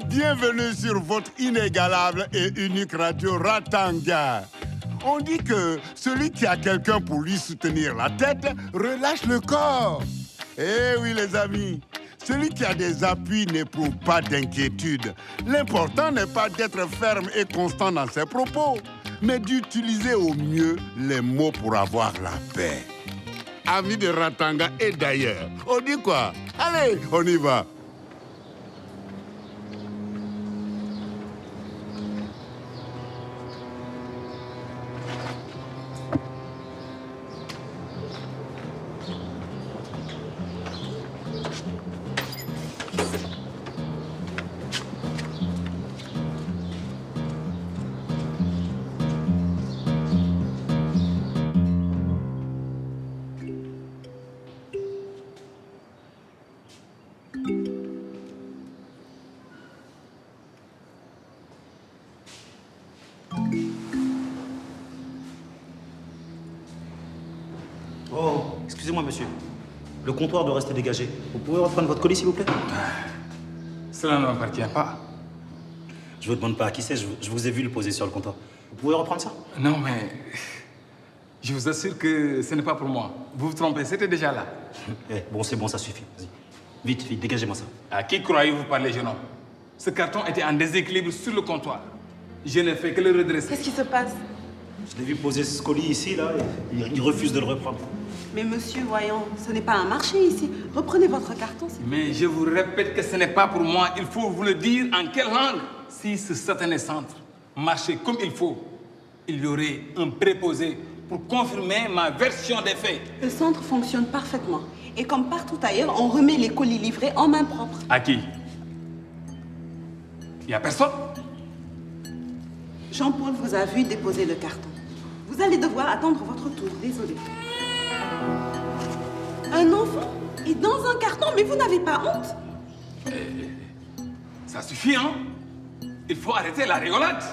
Bienvenue sur votre inégalable et unique radio Ratanga. On dit que celui qui a quelqu'un pour lui soutenir la tête relâche le corps. Eh oui les amis, celui qui a des appuis n'éprouve pas d'inquiétude. L'important n'est pas d'être ferme et constant dans ses propos, mais d'utiliser au mieux les mots pour avoir la paix. Amis de Ratanga et d'ailleurs, on dit quoi? Allez, on y va. Oh, excusez-moi, monsieur. Le comptoir doit rester dégagé. Vous pouvez reprendre votre colis, s'il vous plaît? Cela ne m'appartient pas. Je vous demande pas à qui c'est, je vous ai vu le poser sur le comptoir. Vous pouvez reprendre ça? Non, mais je vous assure que ce n'est pas pour moi. Vous vous trompez, c'était déjà là. Bon, c'est bon, ça suffit. Vas-y. Vite, vite, dégagez-moi ça. À qui croyez-vous parler, jeune homme? Ce carton était en déséquilibre sur le comptoir. Je n'ai fait que le redresser. Qu'est-ce qui se passe? Je l'ai vu poser ce colis ici, là, et il refuse de le reprendre. Mais monsieur, voyons, ce n'est pas un marché ici. Reprenez votre carton. Mais je vous répète que ce n'est pas pour moi. Il faut vous le dire en quelle langue? Si ce certain centre marchait comme il faut, il y aurait un préposé pour confirmer ma version des faits. Le centre fonctionne parfaitement. Et comme partout ailleurs, on remet les colis livrés en main propre. À qui? Il n'y a personne? Jean-Paul vous a vu déposer le carton. Vous allez devoir attendre votre tour, désolé. Un enfant? Et dans un carton? Mais vous n'avez pas honte? Ça suffit, hein? Il faut arrêter la rigolade.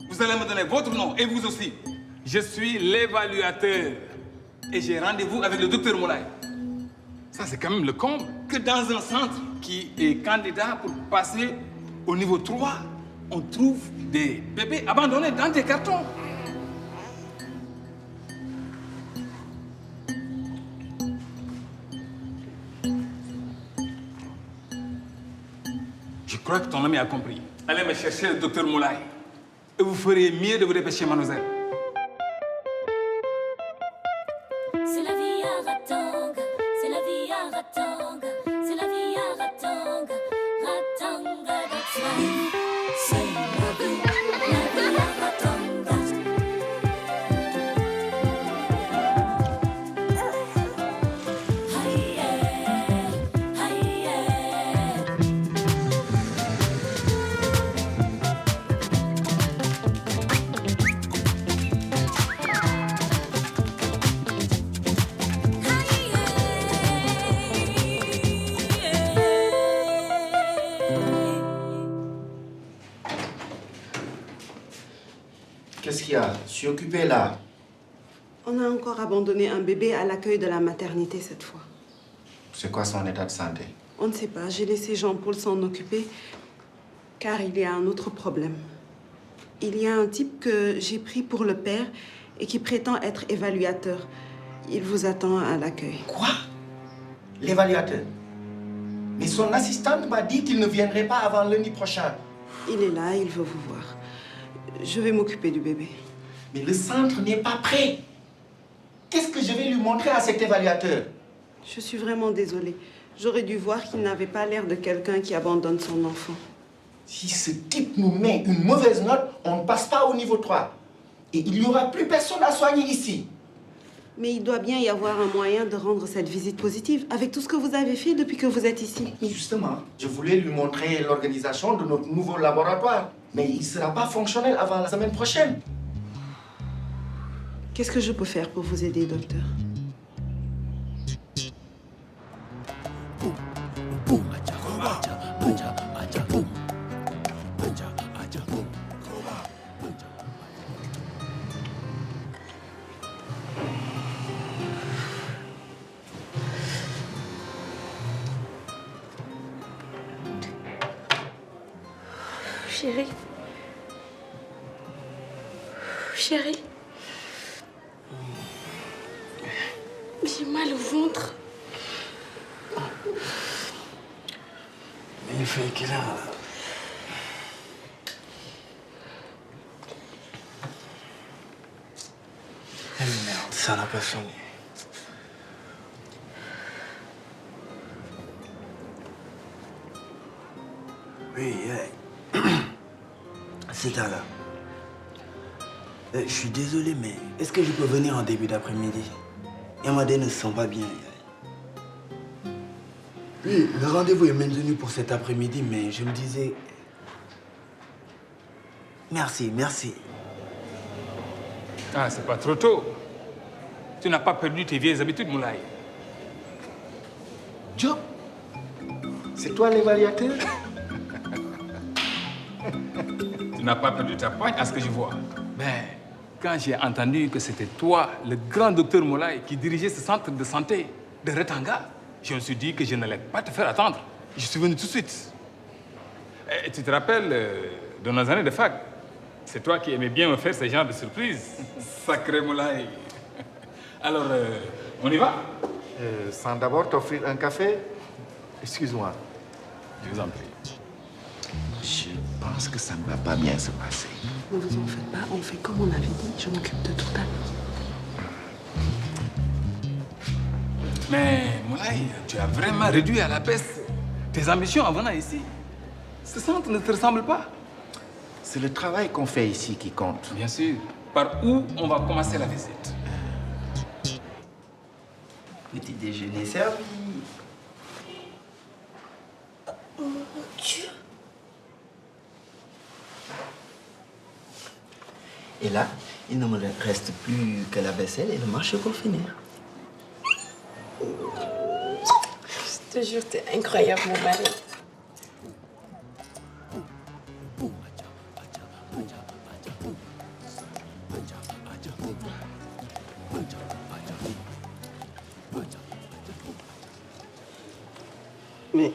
Vous allez me donner votre nom, et vous aussi. Je suis l'évaluateur. Et j'ai rendez-vous avec le docteur Moulay. Ça, c'est quand même le comble. Que dans un centre qui est candidat pour passer au niveau 3, on trouve des bébés abandonnés dans des cartons. Je crois que ton ami a compris. Allez me chercher le docteur Moulay. Et vous feriez mieux de vous dépêcher, mademoiselle. C'est la vie à Ratanga, c'est la vie à Ratanga, c'est la vie à Ratanga, Ratanga, that's life. C'est la vie à Ratanga. Aïe, aïe, Qu'est-ce qu'il y a? Je suis occupé là. On a encore abandonné un bébé à l'accueil de la maternité cette fois. C'est quoi son état de santé? On ne sait pas. J'ai laissé Jean-Paul s'en occuper car il y a un autre problème. Il y a un type que j'ai pris pour le père et qui prétend être évaluateur. Il vous attend à l'accueil. Quoi? L'évaluateur? Mais son assistante m'a dit qu'il ne viendrait pas avant lundi prochain. Il est là, il veut vous voir. Je vais m'occuper du bébé. Mais le centre n'est pas prêt. Qu'est-ce que je vais lui montrer à cet évaluateur? Je suis vraiment désolée. J'aurais dû voir qu'il n'avait pas l'air de quelqu'un qui abandonne son enfant. Si ce type nous met une mauvaise note, on ne passe pas au niveau 3. Et il n'y aura plus personne à soigner ici. Mais il doit bien y avoir un moyen de rendre cette visite positive, avec tout ce que vous avez fait depuis que vous êtes ici. Mais justement, je voulais lui montrer l'organisation de notre nouveau laboratoire. Mais il ne sera pas fonctionnel avant la semaine prochaine. Qu'est-ce que je peux faire pour vous aider, docteur? Chérie. Chérie. J'ai mal au ventre. Il fait quelle heure là? Eh merde, ça n'a pas sonné. Oui, c'est à là. Je suis désolé, mais est-ce que je peux venir en début d'après-midi? Emadé ne se sent pas bien. Oui, le rendez-vous est maintenu pour cet après-midi, mais je me disais... Merci, merci. Ah, c'est pas trop tôt. Tu n'as pas perdu tes vieilles habitudes, Moulay. Job, c'est toi l'évaluateur? Tu n'as pas perdu ta poigne à ce que je vois. Mais quand j'ai entendu que c'était toi, le grand docteur Moulay, qui dirigeait ce centre de santé de Ratanga, je me suis dit que je n'allais pas te faire attendre. Je suis venu tout de suite. Et tu te rappelles de nos années de fac? C'est toi qui aimais bien me faire ce genre de surprise. Sacré Moulay. Alors, on y va? Sans d'abord t'offrir un café? Excuse-moi. Je vous en prie. Je pense que ça ne va pas bien se passer. Ne vous en faites pas, on fait comme on avait dit. Je m'occupe de tout à l'heure. Mais Moulay, tu as vraiment réduit à la baisse tes ambitions en venant ici. Ce centre ne te ressemble pas. C'est le travail qu'on fait ici qui compte. Bien sûr. Par où on va commencer la visite? Petit déjeuner servi. Oh mon Dieu. Et là, il ne me reste plus que la vaisselle et le marché pour finir. Je te jure, t'es incroyable, mon mari. Mais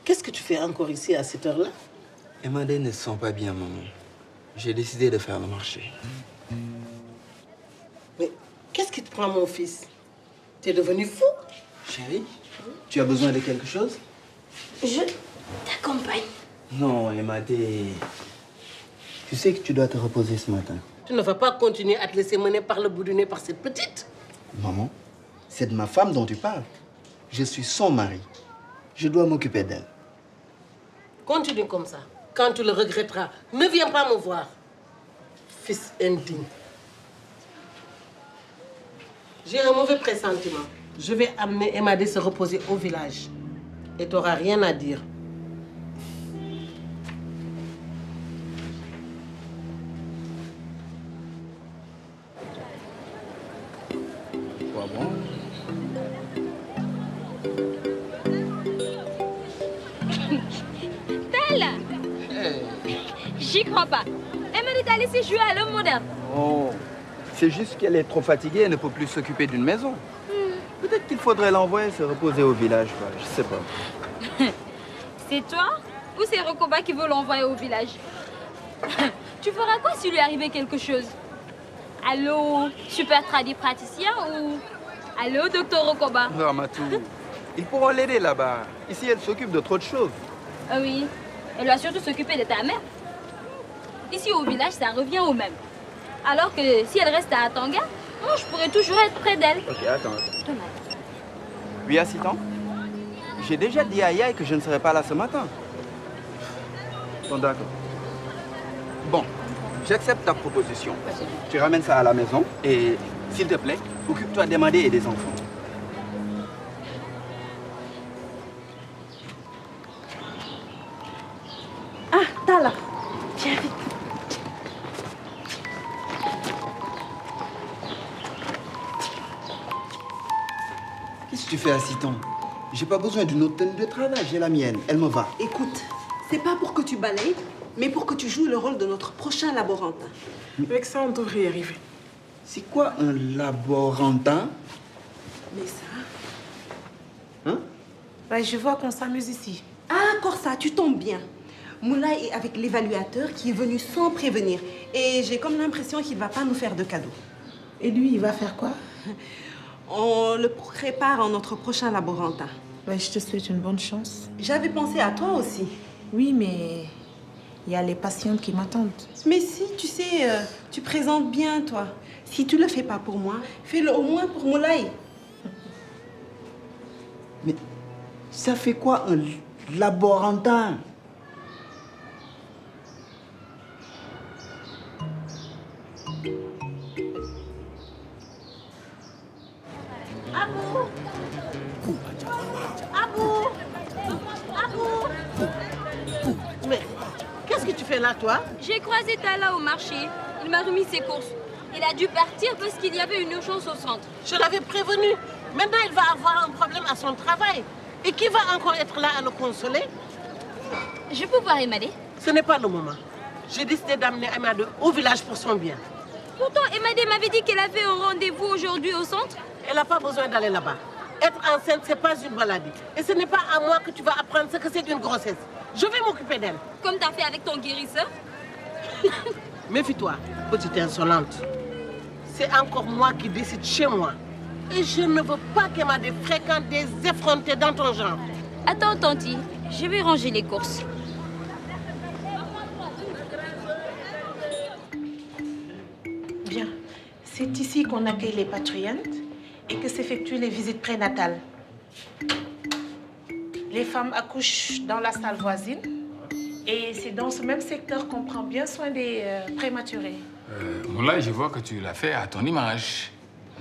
qu'est-ce que tu fais encore ici à cette heure-là? Emadé ne se sent pas bien, maman. J'ai décidé de faire le marché. Mais qu'est-ce qui te prend, mon fils? T'es devenu fou? Chérie, tu as besoin de quelque chose? Je t'accompagne. Non, Emadé. Tu sais que tu dois te reposer ce matin. Tu ne vas pas continuer à te laisser mener par le bout du nez par cette petite? Maman, c'est de ma femme dont tu parles. Je suis son mari. Je dois m'occuper d'elle. Continue comme ça. Quand tu le regretteras, ne viens pas me voir. Fils indigne. J'ai un mauvais pressentiment. Je vais amener Emadé se reposer au village. Et tu n'auras rien à dire. Quoi bon? Stella! J'y crois pas. Emery t'a laissé jouer à l'homme moderne. Oh, c'est juste qu'elle est trop fatiguée et ne peut plus s'occuper d'une maison. Peut-être qu'il faudrait l'envoyer se reposer au village, quoi. Je sais pas. C'est toi ou c'est Rokoba qui veut l'envoyer au village? Tu feras quoi s'il lui arrivait quelque chose? Allô, super tradit praticien ou... Allô, docteur Rokoba? Ramatou, ils pourront l'aider là-bas. Ici, elle s'occupe de trop de choses. Ah oui, elle doit surtout s'occuper de ta mère. Ici au village, ça revient au même. Alors que si elle reste à Atanga, moi je pourrais toujours être près d'elle. Ok, attends. Oui, assistant. J'ai déjà dit à Yaï que je ne serai pas là ce matin. Bon, d'accord. Bon, j'accepte ta proposition. Tu ramènes ça à la maison et, s'il te plaît, occupe-toi des Madé et des enfants. Ah, Tala, viens vite. Qu'est-ce que tu fais, assistant? J'ai pas besoin d'une autre tenue de travail, j'ai la mienne. Elle me va. Écoute, c'est pas pour que tu balayes, mais pour que tu joues le rôle de notre prochain laborantin. Avec ça, on devrait y arriver. C'est quoi un laborantin? Mais ça... Je vois qu'on s'amuse ici. Ah, Corsa, tu tombes bien. Moulay est avec l'évaluateur qui est venu sans prévenir. Et j'ai comme l'impression qu'il ne va pas nous faire de cadeau. Et lui, il va faire quoi? On le prépare en notre prochain laborantin. Ben, je te souhaite une bonne chance. J'avais pensé à toi aussi. Oui, mais il y a les patientes qui m'attendent. Mais si, tu sais, tu présentes bien, toi. Si tu le fais pas pour moi, fais-le au moins pour Moulay. Mais ça fait quoi un laborantin? Mais qu'est-ce que tu fais là, toi? J'ai croisé Tala au marché. Il m'a remis ses courses. Il a dû partir parce qu'il y avait une urgence au centre. Je l'avais prévenu. Maintenant, il va avoir un problème à son travail. Et qui va encore être là à le consoler? Je peux voir Emadé? Ce n'est pas le moment. J'ai décidé d'amener Emadé au village pour son bien. Pourtant, Emadé m'avait dit qu'elle avait un rendez-vous aujourd'hui au centre. Elle n'a pas besoin d'aller là-bas. Être enceinte, ce n'est pas une maladie. Et ce n'est pas à moi que tu vas apprendre ce que c'est qu'une grossesse. Je vais m'occuper d'elle. Comme tu as fait avec ton guérisseur. Méfie-toi, petite insolente. C'est encore moi qui décide chez moi. Et je ne veux pas qu'Emadé fréquente des effrontés dans ton genre. Attends, Tanti, je vais ranger les courses. Bien. C'est ici qu'on accueille les patriotes et que s'effectuent les visites prénatales. Les femmes accouchent dans la salle voisine et c'est dans ce même secteur qu'on prend bien soin des prématurés. Moulay, je vois que tu l'as fait à ton image.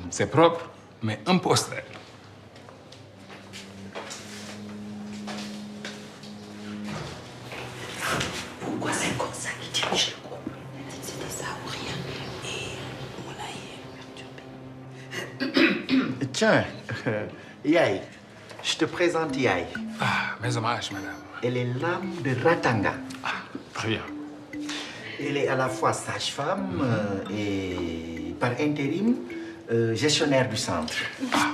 C'est propre, mais un peu austère. Pourquoi c'est comme ça qu'il dirige le groupe? C'était ça ou rien. Et Moulay est perturbé. Tiens, Yaye, je te présente Yaye. Ah, mes hommages, madame. Elle est l'âme de Ratanga. Ah, très bien. Elle est à la fois sage-femme et, par intérim, gestionnaire du centre. Ah.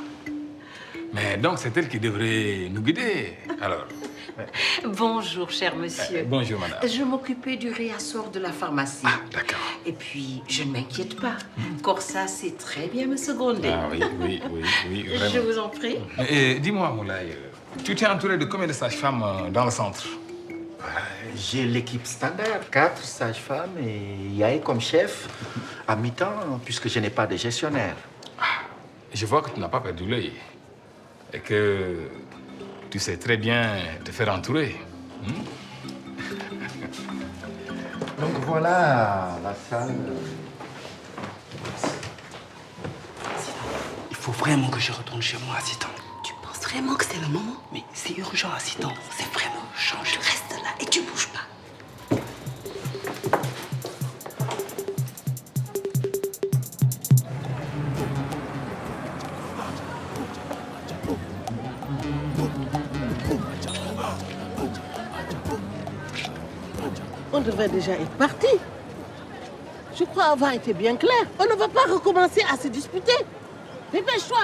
Mais donc, c'est elle qui devrait nous guider, alors. Bonjour, cher monsieur. Bonjour, madame. Je m'occupais du réassort de la pharmacie. Ah, d'accord. Et puis, je ne m'inquiète pas. Corsa sait très bien me seconder. Ah oui, vraiment. Je vous en prie. Et dis-moi, Moulay, tu t'es entouré de combien de sages-femmes dans le centre? J'ai l'équipe standard, 4 sages-femmes et Yaye comme chef, à mi-temps, puisque je n'ai pas de gestionnaire. Ah, je vois que tu n'as pas perdu l'œil et que tu sais très bien te faire entourer. Donc voilà la salle. Il faut vraiment que je retourne chez moi, assistant. Tu penses vraiment que c'est le moment? Mais c'est urgent, assistant. C'est vraiment urgent. Tu restes là et tu bouges pas. On devrait déjà être parti. Je crois avoir été bien clair. On ne va pas recommencer à se disputer. Dépêche-toi.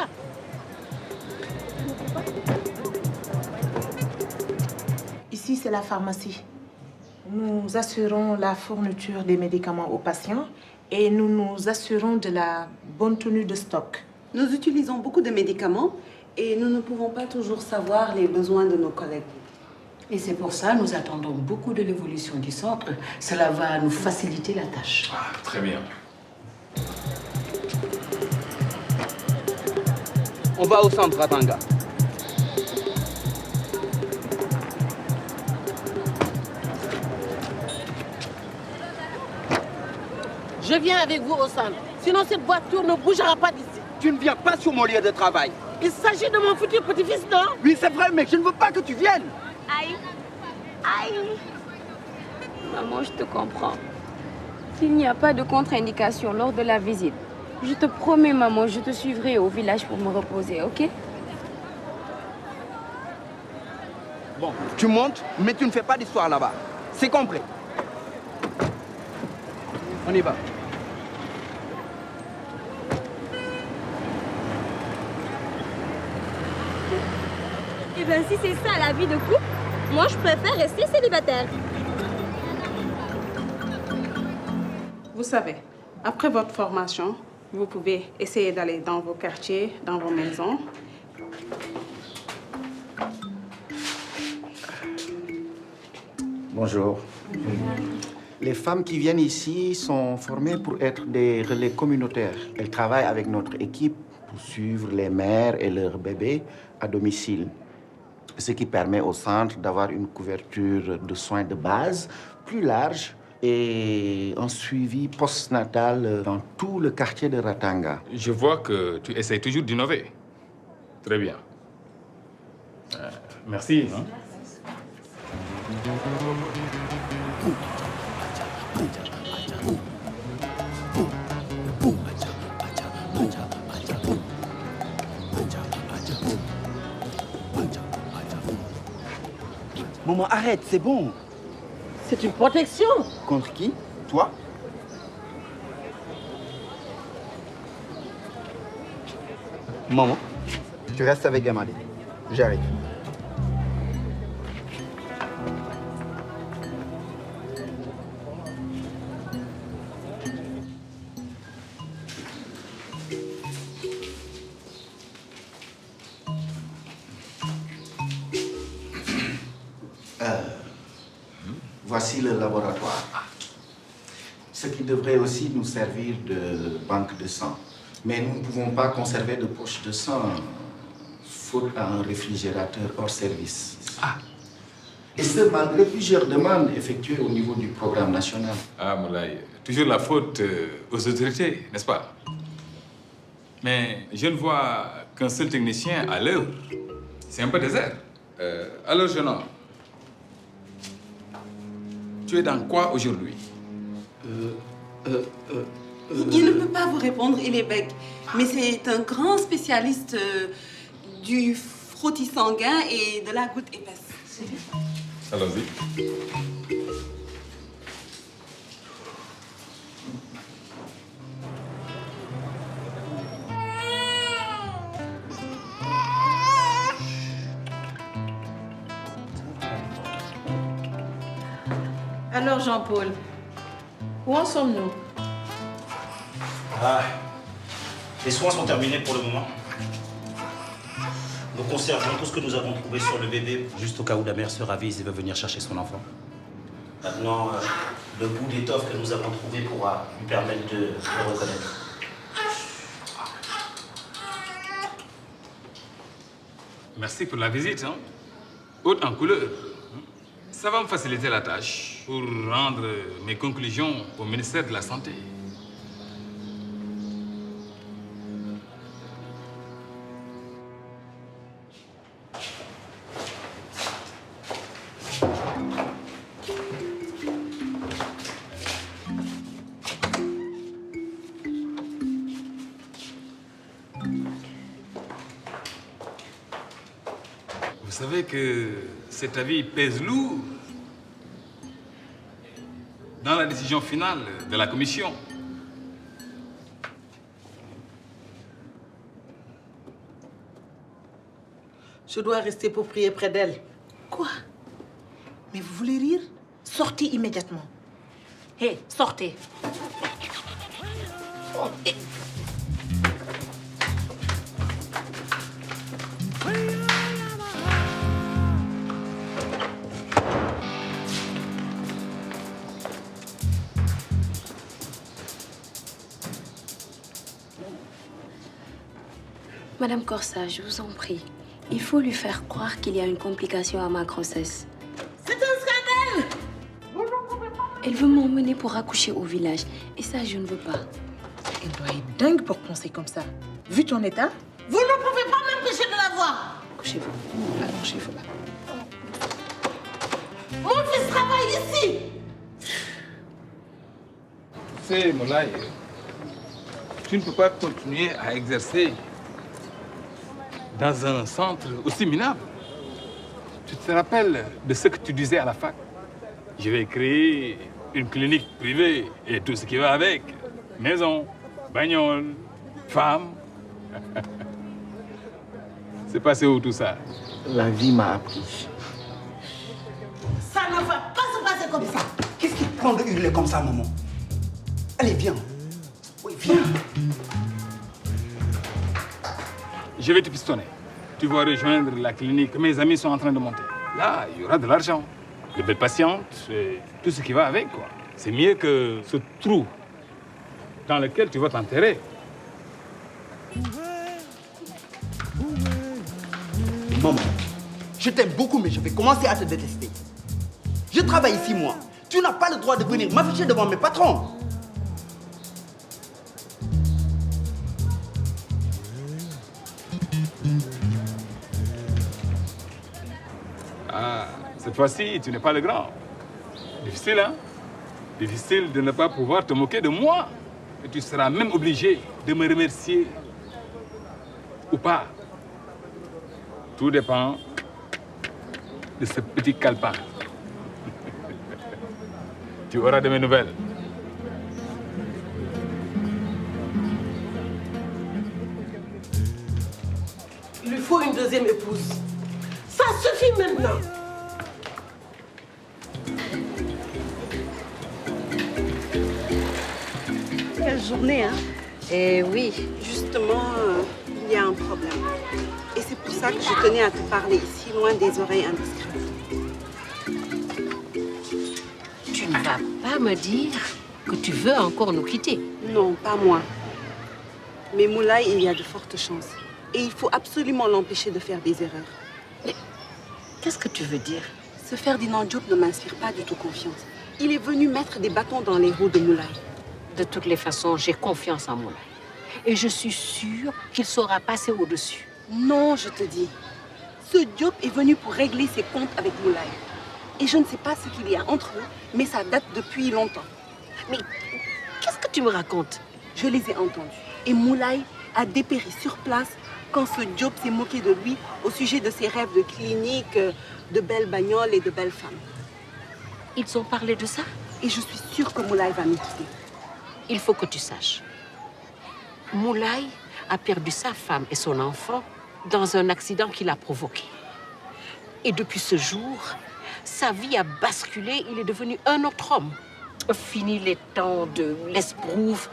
Ici, c'est la pharmacie. Nous assurons la fourniture des médicaments aux patients et nous nous assurons de la bonne tenue de stock. Nous utilisons beaucoup de médicaments et nous ne pouvons pas toujours savoir les besoins de nos collègues. Et c'est pour ça que nous attendons beaucoup de l'évolution du centre. Cela va nous faciliter la tâche. Ah, très bien. On va au centre, Ratanga. Je viens avec vous au centre. Sinon, cette voiture ne bougera pas d'ici. Tu ne viens pas sur mon lieu de travail. Il s'agit de mon futur petit-fils, non? Oui, c'est vrai, mais je ne veux pas que tu viennes. Aïe. Aïe. Maman, je te comprends. S'il n'y a pas de contre-indication lors de la visite, je te promets, maman, je te suivrai au village pour me reposer, ok? Bon, tu montes, mais tu ne fais pas d'histoire là-bas. C'est compris. On y va. Eh bien, si c'est ça la vie de couple, moi je préfère rester célibataire. Vous savez, après votre formation, vous pouvez essayer d'aller dans vos quartiers, dans vos maisons. Bonjour. Les femmes qui viennent ici sont formées pour être des relais communautaires. Elles travaillent avec notre équipe pour suivre les mères et leurs bébés à domicile. Ce qui permet au centre d'avoir une couverture de soins de base plus large et un suivi postnatal dans tout le quartier de Ratanga. Je vois que tu essaies toujours d'innover. Très bien. Merci. Hein? Maman, arrête, c'est bon. C'est une protection. Contre qui? Toi? Maman, tu restes avec Gamali. J'arrive. Voici le laboratoire. Ce qui devrait aussi nous servir de banque de sang. Mais nous ne pouvons pas conserver de poche de sang faute à un réfrigérateur hors service. Et ce, malgré plusieurs demandes effectuées au niveau du programme national. Ah, Moulay, toujours la faute aux autorités, n'est-ce pas? Mais je ne vois qu'un seul technicien à l'heure. C'est un peu désert. Alors, jeune homme, tu es dans quoi aujourd'hui? Il ne peut pas vous répondre, il est bègue. Mais c'est un grand spécialiste du frottis sanguin et de la goutte épaisse. Allons-y. Alors, Jean-Paul, où en sommes-nous? Les soins sont terminés pour le moment. Nous conservons tout ce que nous avons trouvé sur le bébé, juste au cas où la mère se ravise et veut venir chercher son enfant. Maintenant, le bout d'étoffe que nous avons trouvé pourra lui permettre de le reconnaître. Merci pour la visite. Hein? Haute en couleur. Ça va me faciliter la tâche pour rendre mes conclusions au ministère de la Santé. Vous savez que cet avis pèse lourd dans la décision finale de la commission. Je dois rester pour prier près d'elle. Quoi? Mais vous voulez rire? Sortez immédiatement. Hé, sortez. Madame Corsa, je vous en prie. Il faut lui faire croire qu'il y a une complication à ma grossesse. C'est un scandale! Elle veut m'emmener pour accoucher au village. Et ça, je ne veux pas. Elle doit être dingue pour penser comme ça. Vu ton état, vous ne pouvez pas m'empêcher de la voir. Couchez-vous. Allongez-vous là. Mon fils travaille ici. C'est Moulay, tu ne peux pas continuer à exercer dans un centre aussi minable. Tu te rappelles de ce que tu disais à la fac? Je vais créer une clinique privée et tout ce qui va avec. Maison, bagnole, femme. C'est passé où tout ça? La vie m'a appris. Ça ne va pas se passer comme ça. Qu'est-ce qui te prend de hurler comme ça, maman? Allez, viens. Oui, viens. Je vais te pistonner. Tu vas rejoindre la clinique que mes amis sont en train de monter. Là, il y aura de l'argent, de belles patientes, et tout ce qui va avec, quoi. C'est mieux que ce trou dans lequel tu vas t'enterrer. Maman, je t'aime beaucoup, mais je vais commencer à te détester. Je travaille ici, moi. Tu n'as pas le droit de venir m'afficher devant mes patrons. Ah, cette fois-ci, tu n'es pas le grand. Difficile, hein? Difficile de ne pas pouvoir te moquer de moi. Et tu seras même obligé de me remercier. Ou pas. Tout dépend de ce petit calepin. Tu auras de mes nouvelles. Il lui faut une deuxième épouse. Ça suffit maintenant. Quelle journée, hein? Eh oui. Justement, il y a un problème. Et c'est pour ça que je tenais à te parler ici, loin des oreilles indiscrètes. Tu ne vas pas me dire que tu veux encore nous quitter. Non, pas moi. Mais Moulay, il y a de fortes chances. Et il faut absolument l'empêcher de faire des erreurs. Mais qu'est-ce que tu veux dire? Ce Ferdinand Diop ne m'inspire pas du tout confiance. Il est venu mettre des bâtons dans les roues de Moulay. De toutes les façons, j'ai confiance en Moulay. Et je suis sûre qu'il saura passer au-dessus. Non, je te dis. Ce Diop est venu pour régler ses comptes avec Moulay. Et je ne sais pas ce qu'il y a entre eux, mais ça date depuis longtemps. Mais qu'est-ce que tu me racontes? Je les ai entendus. Et Moulay a dépéri sur place quand ce Diop s'est moqué de lui au sujet de ses rêves de clinique, de belles bagnoles et de belles femmes. Ils ont parlé de ça? Et je suis sûre que Moulay va nous quitter. Il faut que tu saches. Moulay a perdu sa femme et son enfant dans un accident qu'il a provoqué. Et depuis ce jour, sa vie a basculé, il est devenu un autre homme. Fini les temps de l'esbrouf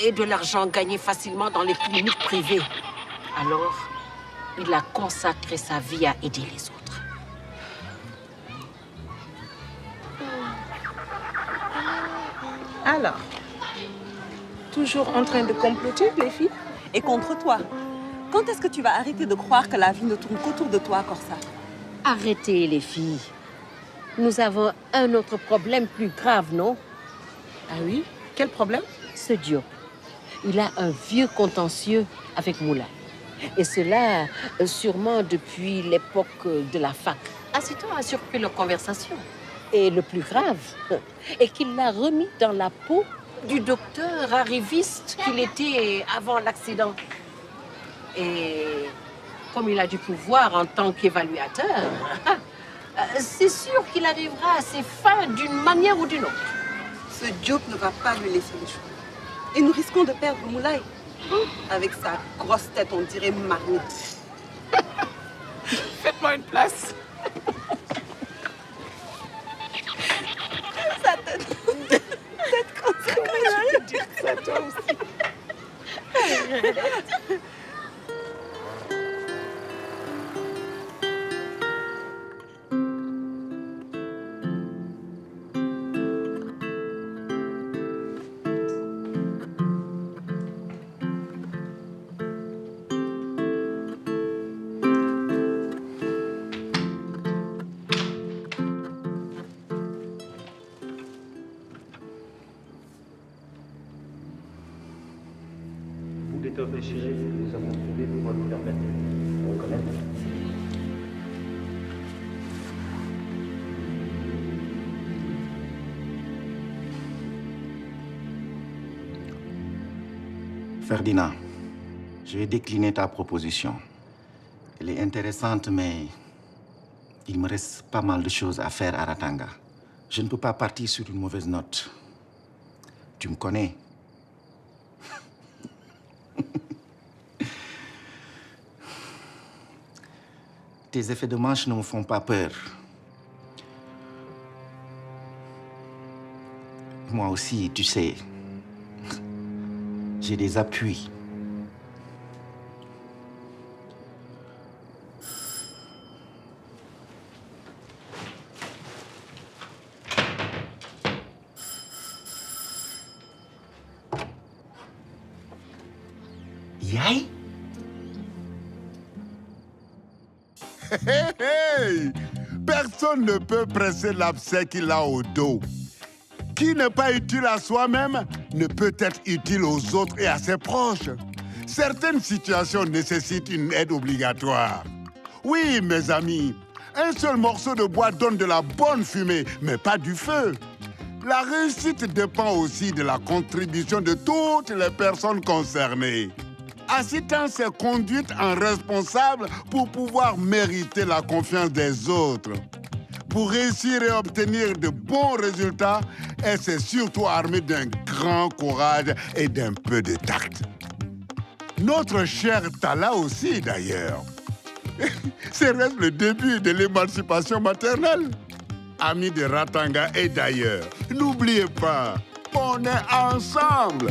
et de l'argent gagné facilement dans les cliniques privées. Alors, il a consacré sa vie à aider les autres. Alors, toujours en train de comploter, les filles? Et contre toi. Quand est-ce que tu vas arrêter de croire que la vie ne tourne qu'autour de toi, Corsa? Arrêtez, les filles. Nous avons un autre problème plus grave, non? Ah oui? Quel problème? Ce Diop. Il a un vieux contentieux avec Moulay. Et cela, sûrement depuis l'époque de la fac. Assitons a surpris leur conversation. Et le plus grave est qu'il l'a remis dans la peau du docteur arriviste qu'il était avant l'accident. Et comme il a du pouvoir en tant qu'évaluateur, c'est sûr qu'il arrivera à ses fins d'une manière ou d'une autre. Ce Diop ne va pas lui laisser le choix. Et nous risquons de perdre Moulay. Avec sa grosse tête, on dirait marmite. Faites-moi une place. Sa tête. Tête comme ça. Comment tu peux dire ça, toi aussi? D'étoffe déchirée, nous avons trouvé pour nous permettre de reconnaître. Ferdinand, je vais décliner ta proposition. Elle est intéressante, mais il me reste pas mal de choses à faire à Ratanga. Je ne peux pas partir sur une mauvaise note. Tu me connais. Tes effets de manche ne me font pas peur. Moi aussi, tu sais, j'ai des appuis. Yaï? Hey, hey! Personne ne peut presser l'abcès qu'il a au dos. Qui n'est pas utile à soi-même ne peut être utile aux autres et à ses proches. Certaines situations nécessitent une aide obligatoire. Oui, mes amis, un seul morceau de bois donne de la bonne fumée, mais pas du feu. La réussite dépend aussi de la contribution de toutes les personnes concernées. Assitan s'est conduite en responsable pour pouvoir mériter la confiance des autres. Pour réussir et obtenir de bons résultats, elle s'est surtout armée d'un grand courage et d'un peu de tact. Notre cher Tala aussi, d'ailleurs. C'est reste le début de l'émancipation maternelle. Amis de Ratanga et d'ailleurs, n'oubliez pas, on est ensemble.